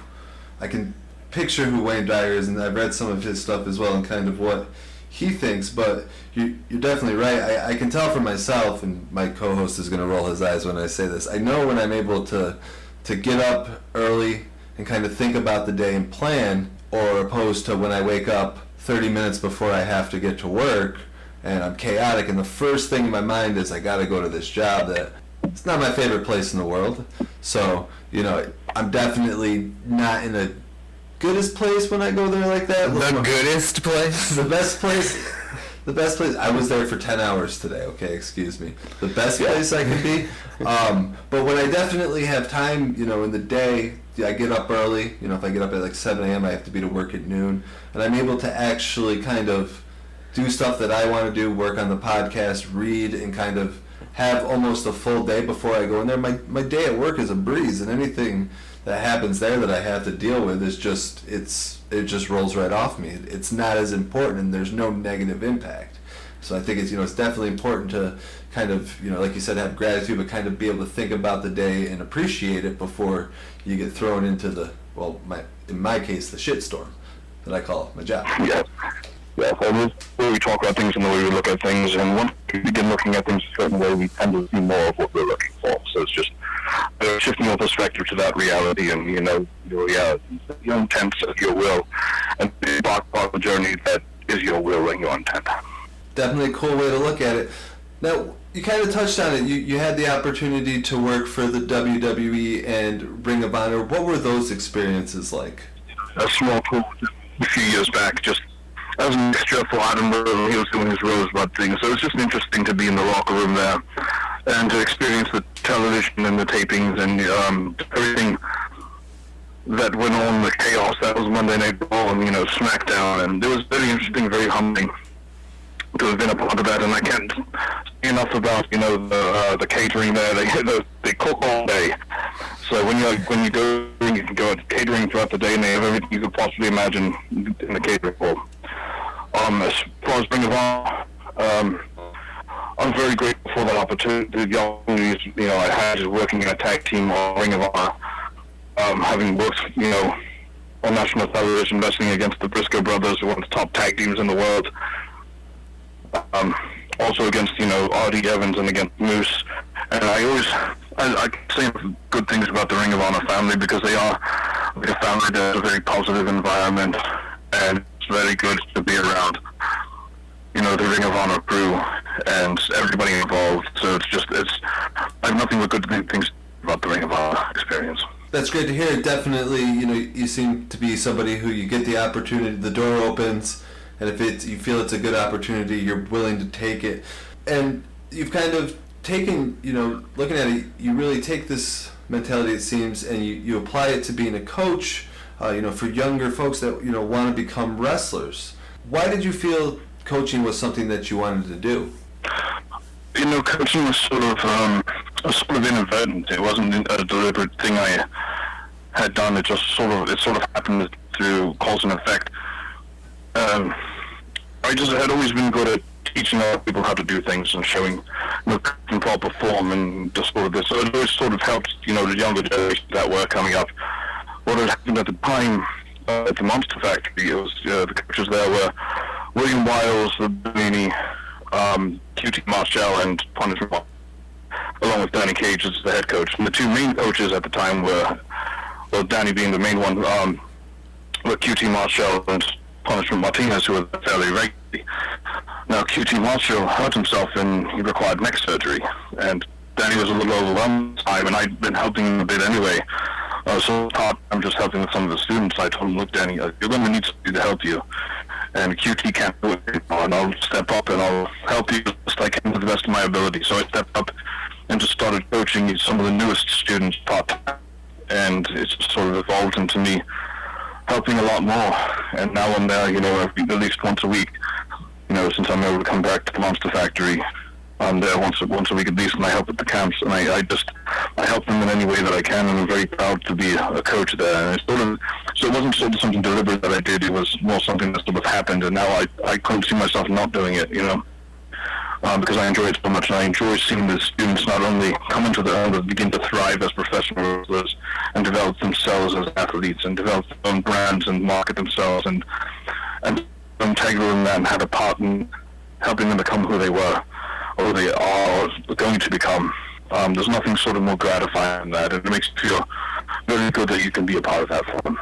I can picture who Wayne Dyer is, and I've read some of his stuff as well, and kind of what he thinks. But you're definitely right. I can tell for myself, and my co-host is going to roll his eyes when I say this. I know when I'm able to get up early and kind of think about the day and plan, or opposed to when I wake up 30 minutes before I have to get to work and I'm chaotic, and the first thing in my mind is I got to go to this job that it's not my favorite place in the world. So, I'm definitely not in the goodest place when I go there like that. The goodest place? The best place. The best place. I was there for 10 hours today, okay, excuse me. The best place I could be. But when I definitely have time, in the day, I get up early. If I get up at like 7 a.m., I have to be to work at noon. And I'm able to actually kind of do stuff that I want to do, work on the podcast, read, and kind of have almost a full day before I go in there. My day at work is a breeze, and anything that happens there that I have to deal with is it just rolls right off me. It's not as important, and there's no negative impact. So I think it's definitely important to kind of like you said, have gratitude, but kind of be able to think about the day and appreciate it before you get thrown into in my case, the shitstorm that I call my job. Yeah. Yeah, so the way we talk about things and the way we look at things, and once we begin looking at things a certain way, we tend to see more of what we're looking for. So it's just shifting your perspective to that reality and, your reality, your intent of your will, and embark on the journey that is your will and your intent. Definitely a cool way to look at it. Now, you kind of touched on it. You had the opportunity to work for the WWE and Ring of Honor. What were those experiences like? A small pool a few years back, just as an extra for Adam, he was doing his Rosebud thing, so it was just interesting to be in the locker room there and to experience the television and the tapings and everything that went on, the chaos that was Monday Night Raw and SmackDown, and it was very interesting, very humbling to have been a part of that. And I can't say enough about the catering there. They cook all day, so when you go, you can go to catering throughout the day, and they have everything you could possibly imagine in the catering hall. As far as Ring of Honor, I'm very grateful for that opportunity. The opportunities I had just working in a tag team on Ring of Honor, having worked on national television wrestling against the Briscoe brothers, one of the top tag teams in the world. Also against Artie Evans and against Moose, and I say good things about the Ring of Honor family because they are like a family that has a very positive environment, and it's very good to be around. The Ring of Honor crew and everybody involved. So I have nothing but good things about the Ring of Honor experience. That's great to hear. Definitely, you seem to be somebody who you get the opportunity, the door opens, and if you feel it's a good opportunity, you're willing to take it. And you've kind of taken, looking at it, you really take this mentality, it seems, and you apply it to being a coach, for younger folks that, want to become wrestlers. Why did you feel coaching was something that you wanted to do? Coaching was sort of inadvertent. It wasn't a deliberate thing I had done. It sort of happened through cause and effect. I had always been good at teaching other people how to do things and showing in proper form and just sort of this. So it always sort of helped, the younger generation that were coming up. What had happened at the time at the Monster Factory, it was the coaches there were William Wiles, the Bellini, QT Marshall, and Punishment, along with Danny Cage as the head coach. And the two main coaches at the time were, Danny being the main one, were QT Marshall and Punishment Martinez, who were fairly regularly. Now, QT Marshall hurt himself and he required neck surgery. And Danny was a little overwhelmed at the time, and I'd been helping him a bit anyway. So I'm just helping with some of the students. I told them, look, Danny, you're going to need somebody to help you. And QT can't do it, and I'll step up and I'll help you as best I can to the best of my ability. So I stepped up and just started coaching some of the newest students part-time. And it's sort of evolved into me helping a lot more. And now I'm there, at least once a week, since I'm able to come back to the Monster Factory. I'm there once a week at least, and I help at the camps, and I help them in any way that I can, and I'm very proud to be a coach there. And so it wasn't sort of something deliberate that I did, it was more something that sort of happened, and now I couldn't see myself not doing it, because I enjoy it so much, and I enjoy seeing the students not only come into their own, but begin to thrive as professional wrestlers, and develop themselves as athletes, and develop their own brands, and market themselves, and integral in that, and have a part in helping them become who they were, or who they are going to become. There's nothing sort of more gratifying than that, and it makes you feel really good that you can be a part of that for them.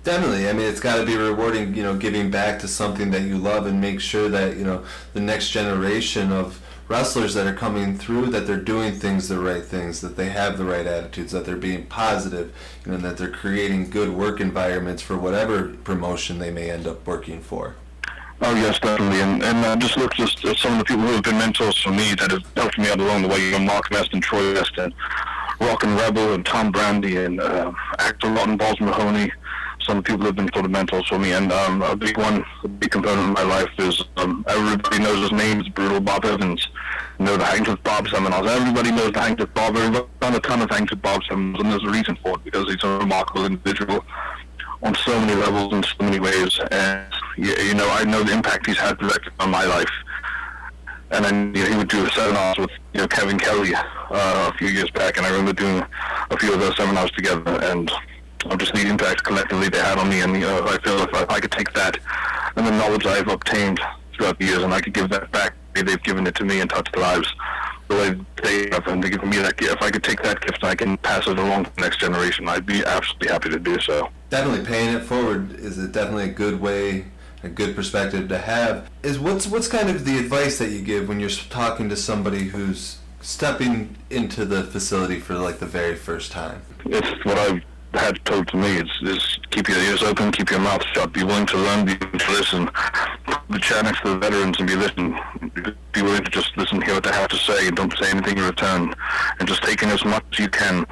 Definitely. I mean, it's got to be rewarding, giving back to something that you love, and make sure that, the next generation of wrestlers that are coming through, that they're doing the right things, that they have the right attitudes, that they're being positive, and that they're creating good work environments for whatever promotion they may end up working for. Oh yes, definitely, and just look at some of the people who have been mentors for me that have helped me out along the way. Mark West and Troy West and Rock and Rebel and Tom Brandy and actor Lawton Balls Mahoney. Some of the people have been sort of mentors for me, and a big component of my life is everybody knows his name is Brutal Bob Evans. The Hangtooth Bob seminars. Everybody knows the Hangtooth Bob. I've done a ton of Hangtooth Bob seminars, and there's a reason for it, because he's a remarkable individual on so many levels and so many ways, and I know the impact he's had directly on my life. And then he would do seminars with Kevin Kelly a few years back, and I remember doing a few of those seminars together, and just the impact collectively they had on me. And I feel if I could take that and the knowledge I've obtained throughout the years, and I could give that back, they've given it to me and touched lives the way they have, and they've given me that gift. If I could take that gift and I can pass it along to the next generation, I'd be absolutely happy to do so. Definitely paying it forward is definitely a good way, a good perspective to have. Is what's kind of the advice that you give when you're talking to somebody who's stepping into the facility for like the very first time? It's what I've had told to me. Is keep your ears open, keep your mouth shut, be willing to learn, be willing to listen. The chat next to the veterans and be willing to just listen, hear what they have to say, and don't say anything in return, and just take in as much as you can.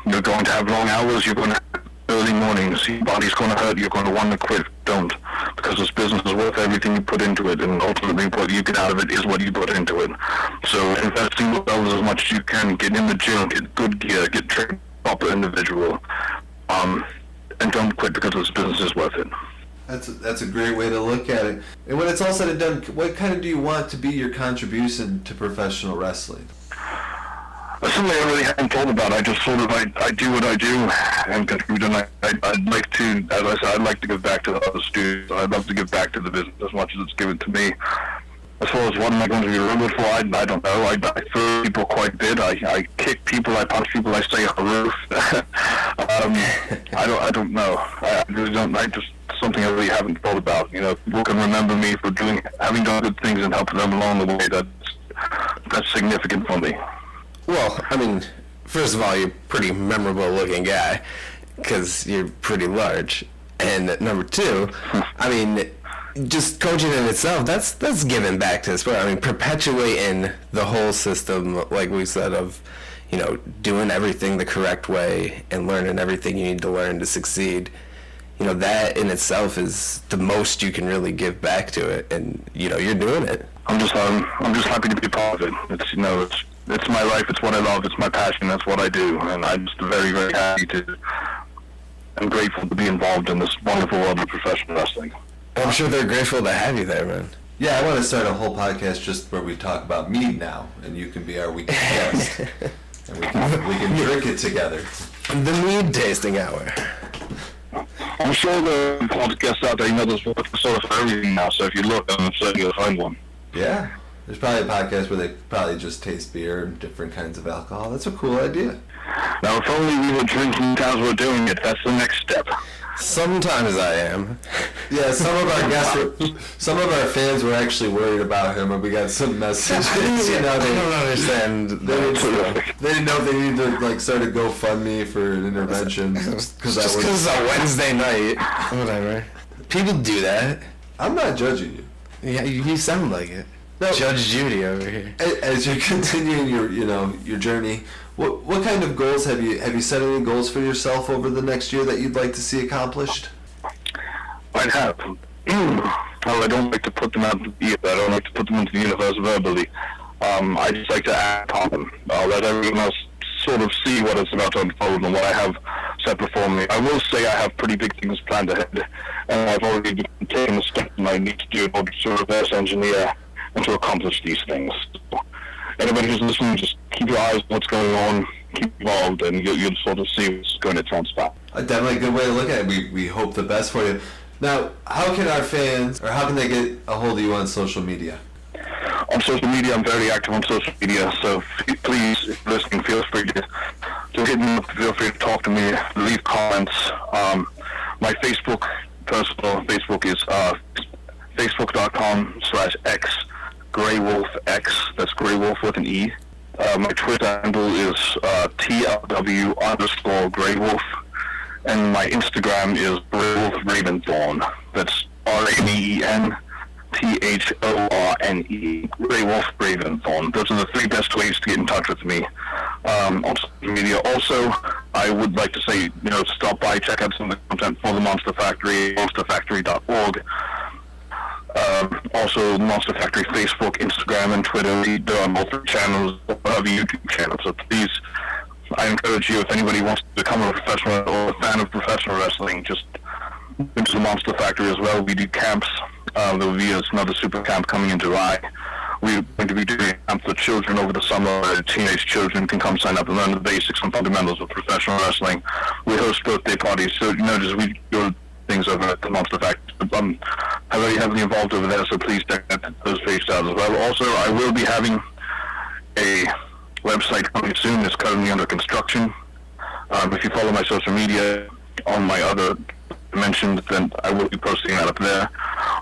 You're going to have long hours, you're going to have early mornings, your body's going to hurt, you're going to want to quit. Don't, because this business is worth everything you put into it, and ultimately what you get out of it is what you put into it. So invest in yourselves as much as you can, get in the gym, get good gear, get trained, proper individual, and don't quit because this business is worth it. That's a great way to look at it. And when it's all said and done, what kind of do you want to be your contribution to professional wrestling? Something I really hadn't thought about. I just sort of, I do what I do and contribute, and I'd like to, as I said, I'd like to give back to the other students. I'd love to give back to the business as much as it's given to me. As far as what am I going to be remembered for, I don't know. I throw people quite a bit. I kick people, I punch people, I say Haruph. I don't know. I really don't. Something I really haven't thought about. People can remember me for having done good things and helping them along the way. That's significant for me. Well, I mean, first of all, you're a pretty memorable looking guy, because you're pretty large. And number two, I mean, just coaching in itself, that's giving back to the sport. I mean, perpetuating the whole system, like we said, of, doing everything the correct way and learning everything you need to learn to succeed. That in itself is the most you can really give back to it, and, you're doing it. I'm just happy to be part of it. It's my life, it's what I love, it's my passion, that's what I do, and I'm just very, very happy I'm grateful to be involved in this wonderful world of professional wrestling. I'm sure they're grateful to have you there, man. Yeah, I want to start a whole podcast just where we talk about mead now, and you can be our weekend guest, and we can drink it together. The mead tasting hour. I'm sure the podcasts out there, there's sort of for everything now, so if you look, I'm certain you'll find one. Yeah. There's probably a podcast where they probably just taste beer and different kinds of alcohol. That's a cool idea. Now, if only we were drinking as we're doing it. That's the next step. Sometimes I am. Yeah, some of our guests, some of our fans were actually worried about him, and we got some messages. You know, I don't understand. They didn't know if they needed to like start a GoFundMe for an intervention. Just because it's a Wednesday night. Whatever. People do that. I'm not judging you. Yeah, you sound like it. No. Judge Judy over here. As you're continuing your journey, what kind of goals have you set any goals for yourself over the next year that you'd like to see accomplished? I have. Well, I don't like to put them out I don't like to put them into the universe verbally. I just like to act upon them. I'll let everyone else sort of see what is about to unfold and what I have set before me. I will say I have pretty big things planned ahead, and I've already taken the steps I need to do in order to reverse engineer and to accomplish these things. So anybody who's listening, just keep your eyes on what's going on, keep involved, and you'll sort of see what's going to transpire. Definitely a good way to look at it. We hope the best for you. Now, how can our fans, or how can they get a hold of you on social media? On social media, I'm very active on social media, so please, if you're listening, feel free to hit me up, feel free to talk to me, leave comments. My personal Facebook is facebook.com/x Greywolf, that's Greywolf with an E. My Twitter handle is TLW_Greywolf, and my Instagram is Greywolf Raventhorn. That's RAVENTHORNE, Greywolf Raventhorn. Those are the three best ways to get in touch with me on social media. Also, I would like to say, stop by, check out some of the content for the Monster Factory, monsterfactory.org. Also, Monster Factory Facebook, Instagram, and Twitter. They're on both channels, have a YouTube channel. So please, I encourage you, if anybody wants to become a professional or a fan of professional wrestling, just into the Monster Factory as well. We do camps. There will be another super camp coming in July. We're going to be doing a camp for children over the summer where teenage children can come sign up and learn the basics and fundamentals of professional wrestling. We host birthday parties, so just we do things over at the Monster Factory. I'm very heavily involved over there, so please check those pages out as well. Also, I will be having a website coming soon. It's currently under construction. If you follow my social media on my other mentioned, then I will be posting that up there.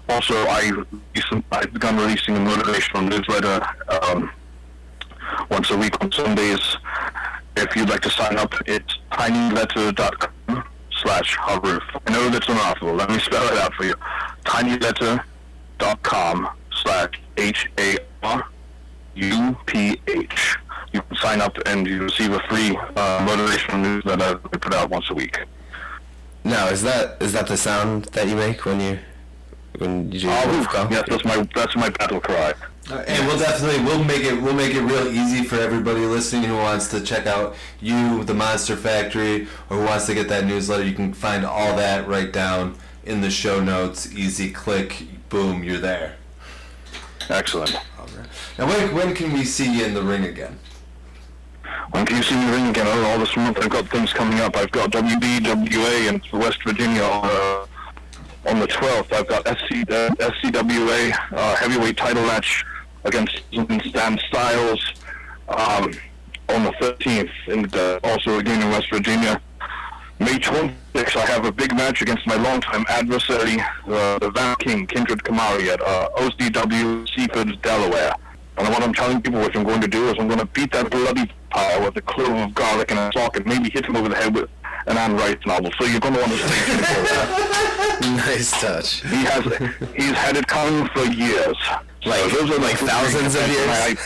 Also, I've begun releasing a motivational newsletter once a week on Sundays. If you'd like to sign up, it's tinyletter.com/Haruph. I know that's a mouthful. Let me spell it out for you. tinyletter.com/HARUPH. You can sign up and you receive a free motivational newsletter that I put out once a week. Now, is that the sound that you make when you do your call? Yes, that's my battle cry. And we'll make it real easy for everybody listening who wants to check out the Monster Factory, or who wants to get that newsletter. You can find all that right down in the show notes. Easy click, boom, you're there. Excellent. All right. Now, when can we see you in the ring again? When can you see me ring again? All this month I've got things coming up. I've got WBWA in West Virginia on the 12th. I've got SCWA heavyweight title match against Stan Styles on the 13th, and also again in West Virginia. May 26th, I have a big match against my longtime adversary, the Van King, Kindred Kamari, at OCW Seaford, Delaware. And what I'm telling people, what I'm going to do is I'm going to beat that bloody pile with a clove of garlic and a sock and maybe hit him over the head with an Anne Rice novel. So you're going to want to stay tuned for that. Nice touch. He's had it coming for years. Those are like thousands of years.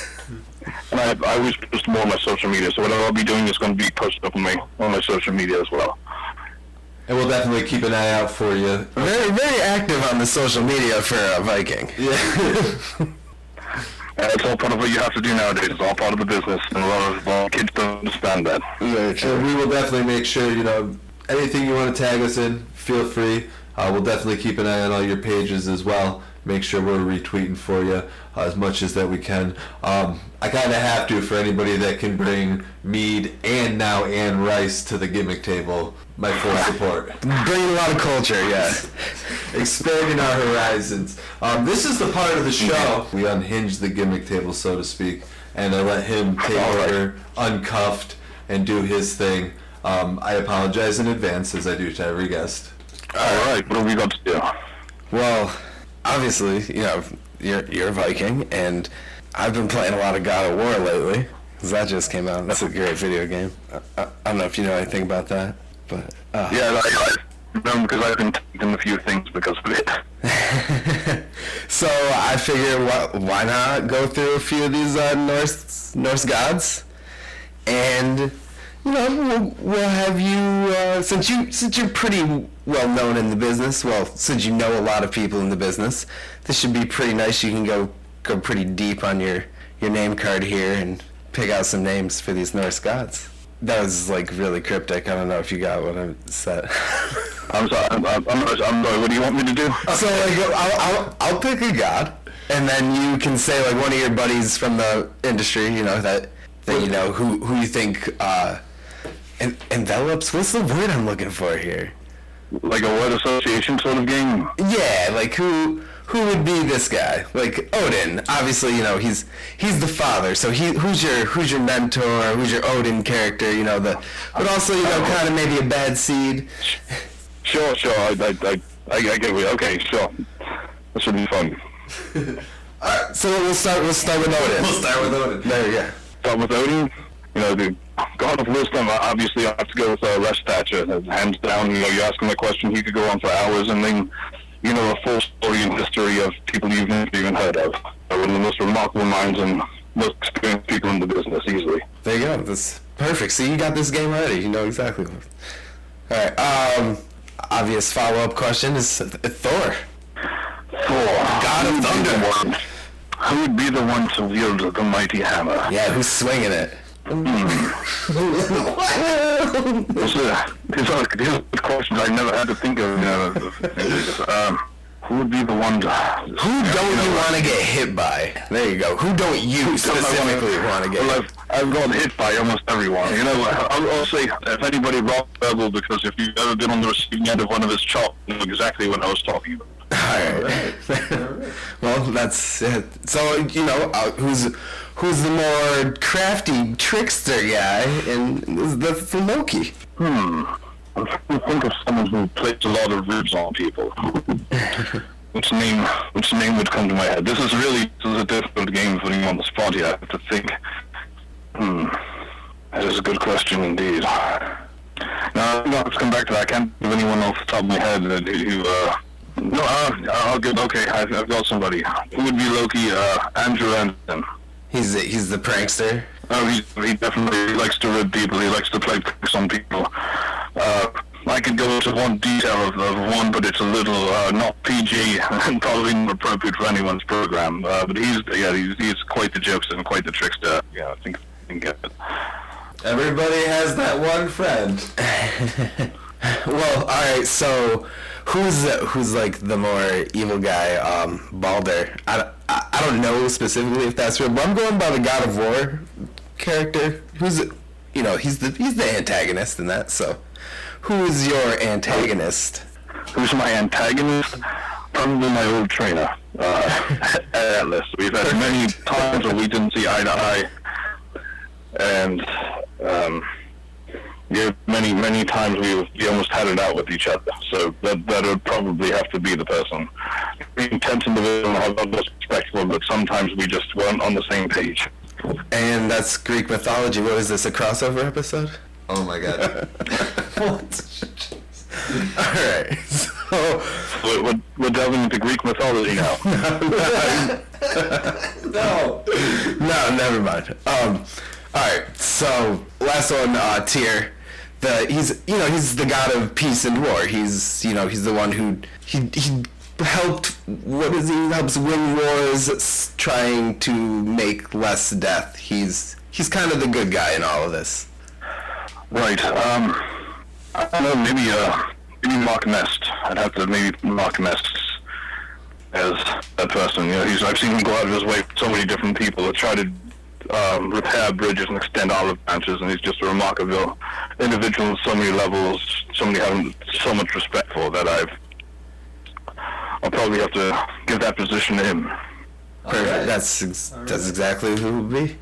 And I always post more on my social media, so what I'll be doing is going to be posted up on my social media as well. And we'll definitely keep an eye out for you. Very, very active on the social media for a Viking. Yeah. It's all part of what you have to do nowadays. It's all part of the business, and a lot of kids don't understand that. And we will definitely make sure, anything you want to tag us in, feel free. We'll definitely keep an eye on all your pages as well. make sure we're retweeting for you as much as that we can. I kind of have to for anybody that can bring mead and rice to the Gimmick Table. My full support. Bringing a lot of culture, yeah. Expanding our horizons. This is the part of the show we unhinge the Gimmick Table, so to speak, and I let him take over, uncuffed, and do his thing. I apologize in advance, as I do to every guest. All right, what have we got to do? Well, obviously, you're a Viking, and I've been playing a lot of God of War lately, because that just came out. That's a great video game. I don't know if you know anything about that, but... Yeah, I remember because I've been taking a few things because of it. So I figure, why not go through a few of these Norse gods, and we'll have you since you're pretty well known in the business. Well, since you know a lot of people in the business, this should be pretty nice. You can go pretty deep on your name card here and pick out some names for these Norse gods. That was like really cryptic. I don't know if you got what I said. I'm sorry. I'm sorry. What do you want me to do? So I'll pick a god, and then you can say like one of your buddies from the industry, that who you think envelops. What's the word I'm looking for here? Like a word association sort of game? Yeah, like who would be this guy? Like Odin, obviously, he's the father. So who's your mentor? Who's your Odin character? But also kind of maybe a bad seed. Sure. I get it. Okay, sure. This should be fun. All right, so we'll start with Odin. We'll start with Odin. There you go. Start with Odin. The God of Wisdom, obviously I have to go with Thatcher. Hands down, you ask him a question, he could go on for hours, and then, a full story and history of people you've never even heard of. One of the most remarkable minds and most experienced people in the business, easily. There you go. That's perfect. So you got this game already. You know exactly what. All right. Obvious follow-up question is Thor. God of Thunder. Who would be the one to wield the mighty hammer? Yeah, who's swinging it? These are questions I never had to think of. Who would be the one to... Who don't you want to get hit by? There you go. Who don't you specifically want to get hit? Well, I've got hit by almost everyone. I'll say, if anybody rocked Bevel, because if you've ever been on the receiving end of one of his chops, you know exactly what I was talking about. All right. Well, that's it. So, who's the more crafty trickster guy? And that's the Loki. I'm trying to think of someone who plays a lot of ribs on people. Which name would come to my head? This is a difficult game putting on the spot here. I have to think. That is a good question indeed. Now, I'll have to come back to that. I can't think of anyone off the top of my head who I'll get, okay, I've got somebody. Who would be Loki? Andrew Anderson. He's the prankster. Oh, he definitely likes to rib people. He likes to play pranks on people. I could go into one detail of one, but it's a little not PG and probably not appropriate for anyone's program. But he's quite the jokester and quite the trickster. Yeah, I think of it. Everybody has that one friend. Well, all right. So, who's like the more evil guy? Balder. I don't know specifically if that's real, but I'm going by the God of War character. He's the antagonist in that. So, who is your antagonist? Who's my antagonist? Probably my old trainer, Atlas. We've had many times where we didn't see eye to eye, and many times we almost had it out with each other. So that would probably have to be the person. Intense individual, almost respectful, but sometimes we just weren't on the same page. And that's Greek mythology. What is this, a crossover episode? Oh my god. What? Alright, so... We're delving into Greek mythology now. No, never mind. Alright, so, last one, Tyr. He's the god of peace and war. He's the one who... He helped... He helps win wars, trying to make less death. He's kind of the good guy in all of this. Right. I don't know, maybe Mark Nest. I'd have to maybe Mark Nest's as that person. You know, I've seen him go out of his way for so many different people to try to repair bridges and extend olive branches, and he's just a remarkable individual on so many levels, somebody having so much respect for that I'll probably have to give that position to him. Perfect. Right. That's exactly who it would be.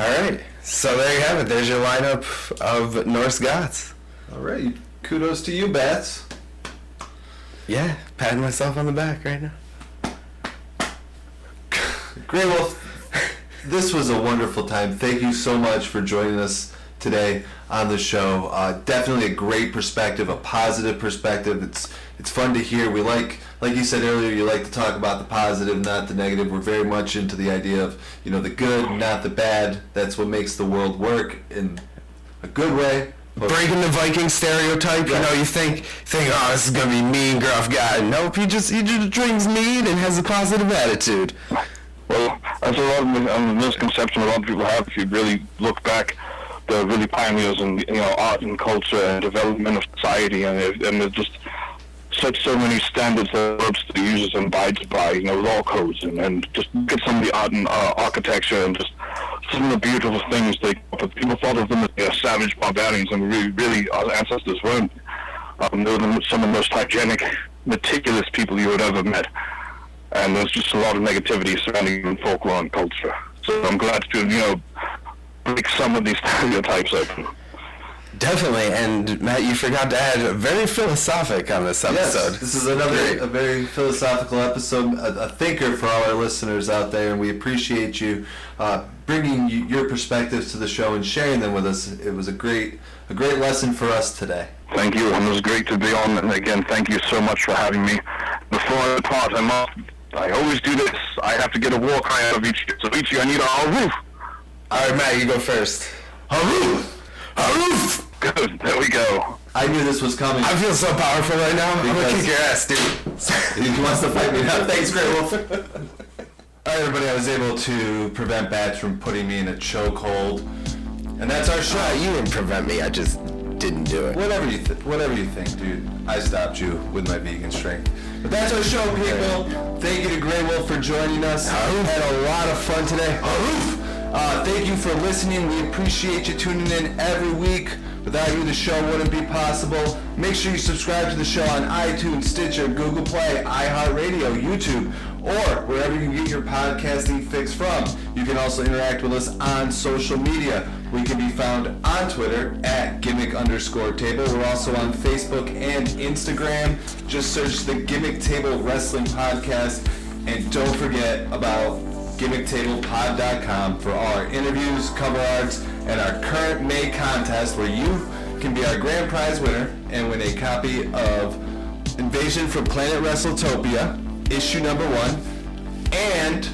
All right. So there you have it. There's your lineup of Norse gods. All right. Kudos to you, Bats. Yeah, patting myself on the back right now. Greywolf, this was a wonderful time. Thank you so much for joining us today on the show. Definitely a great perspective, a positive perspective. It's fun to hear. We like you said earlier, you like to talk about the positive, not the negative. We're very much into the idea of, the good, not the bad. That's what makes the world work in a good way. Breaking the Viking stereotype. Yeah. You think, oh, this is gonna be mean, gruff guy. Nope, he just drinks mead and has a positive attitude. Well, that's a lot of misconception a lot of people have. If you really look back, the really pioneers in art and culture and development of society, and there's just so many standards that Haruph uses and abides by, law codes, and just look at some of the art and architecture and just some of the beautiful things people thought of them as savage barbarians, and really our ancestors weren't. They were some of the most hygienic, meticulous people you had ever met. And there's just a lot of negativity surrounding folklore and culture. So I'm glad to, break some of these stereotypes open. Definitely, and Matt, you forgot to add very philosophic on this episode. Yes, this is a very philosophical episode, a thinker for all our listeners out there, and we appreciate you bringing your perspectives to the show and sharing them with us. It was a great lesson for us today. Thank you, and it was great to be on, and again, thank you so much for having me. Before I depart, I always do this. I have to get a war cry out of each. So each of you, I need a Haruph. All right, Matt, you go first. Haruph! Haruph! Good, there we go. I knew this was coming. I feel so powerful right now. I'm gonna kick your ass, dude. He wants to fight me now. Thanks, Greywolf. All right, everybody, I was able to prevent Bats from putting me in a chokehold. And that's our show. You didn't prevent me, I just didn't do it. Whatever you think, dude. I stopped you with my vegan strength. But that's our show, people. Thank you to Greywolf for joining us. We had a lot of fun today. Thank you for listening. We appreciate you tuning in every week. Without you, the show wouldn't be possible. Make sure you subscribe to the show on iTunes, Stitcher, Google Play, iHeartRadio, YouTube, or wherever you get your podcasting fix from. You can also interact with us on social media. We can be found on Twitter at @Gimmick_Table. We're also on Facebook and Instagram. Just search the Gimmick Table Wrestling Podcast. And don't forget about GimmickTablePod.com for all our interviews, cover arts, and our current May contest where you can be our grand prize winner and win a copy of Invasion from Planet WrestleTopia, issue number 1, and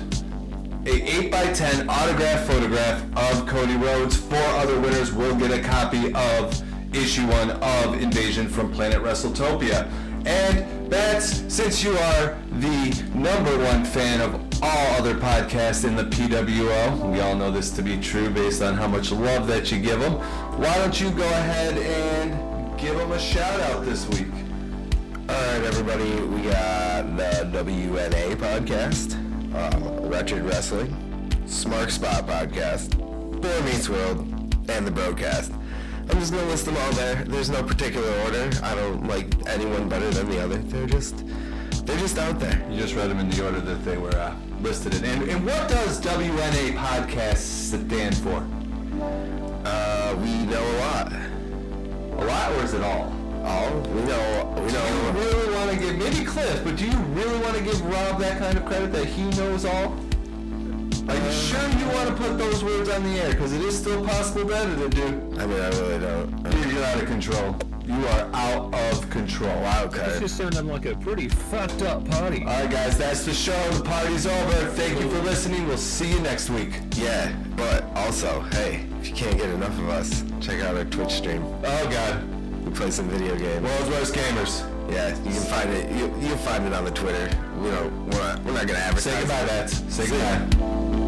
a 8x10 autograph photograph of Cody Rhodes. 4 other winners will get a copy of issue 1 of Invasion from Planet WrestleTopia. And Bats, since you are the #1 fan of all other podcasts in the PWO, we all know this to be true based on how much love that you give them, why don't you go ahead and give them a shout out this week? Alright, everybody, we got the WNA podcast, Ruptured Wrestling, Smart Spot podcast, Boy Meets World, and the Broadcast. I'm just going to list them all there. There's no particular order. I don't like anyone better than the other. They're just out there. You just read them in the order that they were listed in. And what does WNA podcast stand for? We know a lot. A lot, or is it all? All? We know. Do you really want to give, maybe Cliff, but do you really want to give Rob that kind of credit that he knows all? Are you sure you want to put those words on the air? Because it is still possible to edit it, dude. I mean, I really don't. Dude, you're out of control. You are out of control. Okay. This just sounded like a pretty fucked up party. Alright guys, that's the show. The party's over. Thank you for listening. We'll see you next week. Yeah, but also, hey, if you can't get enough of us, check out our Twitch stream. Oh god. We play some video games. World's Worst Gamers. Yeah, you can find it. You'll find it on the Twitter. We're not gonna advertise. Say goodbye, Bats. Say goodbye.